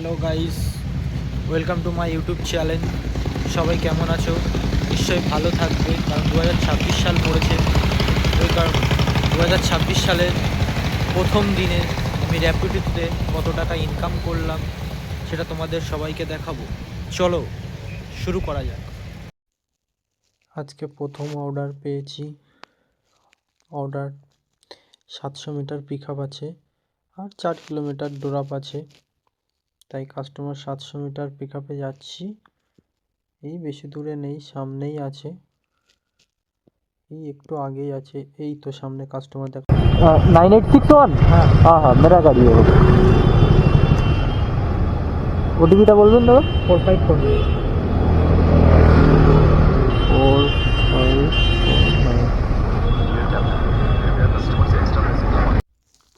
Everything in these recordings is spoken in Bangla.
Hello guys, welcome to my YouTube channel. সবাই কেমন আছো? নিশ্চয়ই ভালো থাকবে, কারণ 2026 সাল পড়েছে। ওই কারণ 2026 সালের প্রথম দিনে আমি র্যাপিডোতে কত টাকা ইনকাম করলাম সেটা তোমাদের সবাইকে দেখাবো। চলো শুরু করা যাক। আজকে প্রথম অর্ডার পেয়েছি। অর্ডার 700 মিটার পিক আপ আছে আর 4 কিলোমিটার ড্রপ আছে, তাই কাস্টমার 700 মিটার পিক আপে যাচ্ছি। এই বেশি দূরে নেই, সামনেই আছে, এই একটু আগেই আছে। এই তো সামনে কাস্টমার দেখো। 9861। হ্যাঁ হ্যাঁ হ্যাঁ, मेरा गाड़ी है। ওটিপিটা বলবেন দাদা? 4549।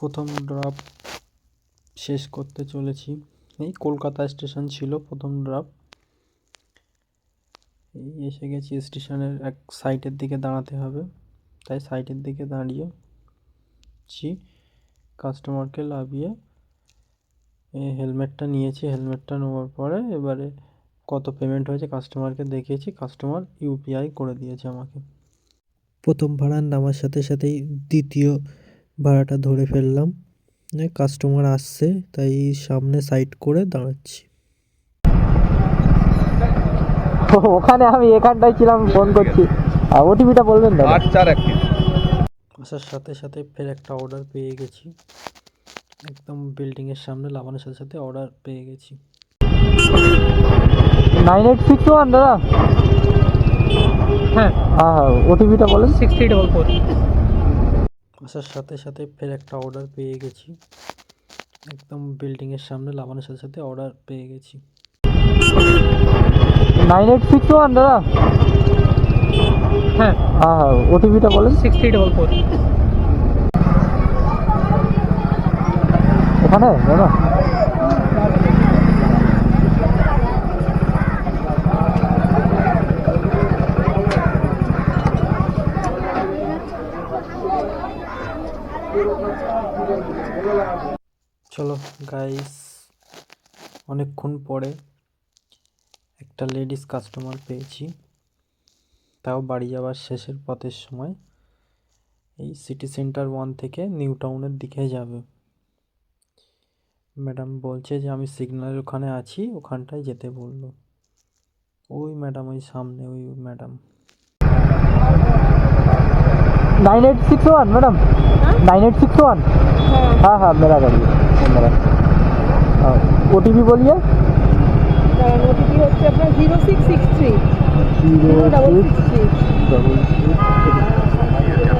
প্রথম ড্রপ শেষ করতে চলেছি। এই কলকাতা স্টেশন ছিল প্রথম ড্রপ। এই এসে গেছি স্টেশনের এক সাইডের দিকে দাঁড়াতে হবে, তাই সাইডের দিকে দাঁড়িয়েছি। কাস্টমারকে লাভিয়ে হেলমেটটা নিয়েছি। হেলমেটটা নেওয়ার পরে এবারে কত পেমেন্ট হয়েছে কাস্টমারকে দেখিয়েছি। কাস্টমার ইউপিআই করে দিয়েছে আমাকে। প্রথম ভাড়া নামার সাথে সাথেই দ্বিতীয় ভাড়াটা ধরে ফেললাম। কাস্টমার আসছে, তাই সামনে সাইড করে দাঁড়াচ্ছি। ওখানে আমি এখানটায় ছিলাম, ফোন করছি। ওটিপিটা বলবেন দাদা? 841। আসার সাথে সাথে ফের একটা অর্ডার পেয়ে গেছি। একদম বিল্ডিংয়ের সামনে লাগানোর সাথে সাথে অর্ডার পেয়ে গেছি। 9861 দাদা? হ্যাঁ হ্যাঁ হ্যাঁ, ওটিপিটা বলেন। 6344। আসার সাথে সাথে ফের একটা অর্ডার পেয়ে গেছি। একদম বিল্ডিংয়ের সামনে লাগানোর সাথে সাথে অর্ডার পেয়ে গেছি। 9861 দাদা? হ্যাঁ হ্যাঁ হ্যাঁ, ওটিপিটা বলেন। 6344। এখানে দাদা? চলো গাইস, অনেকক্ষণ পরে একটা লেডিস কাস্টমার পেয়েছি, তাও বাড়ি যাওয়ার শেষের পথের সময়। এই সিটি সেন্টার 1 থেকে নিউ টাউনের দিকে যাবে। ম্যাডাম বলছে যে আমি সিগন্যালের ওখানে আছি, ওখানটায় যেতে বললো। ওই ম্যাডাম, ওই সামনে ওই ম্যাডাম। 9861 मैडम? 9861। हाँ हाँ, मेरा गाड़ी है, मेरा। ओटीपी बोलिए। ওটিপি হচ্ছে আপনার 0663।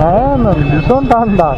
হ্যাঁ ম্যাম, ভীষণ ঠান্ডা।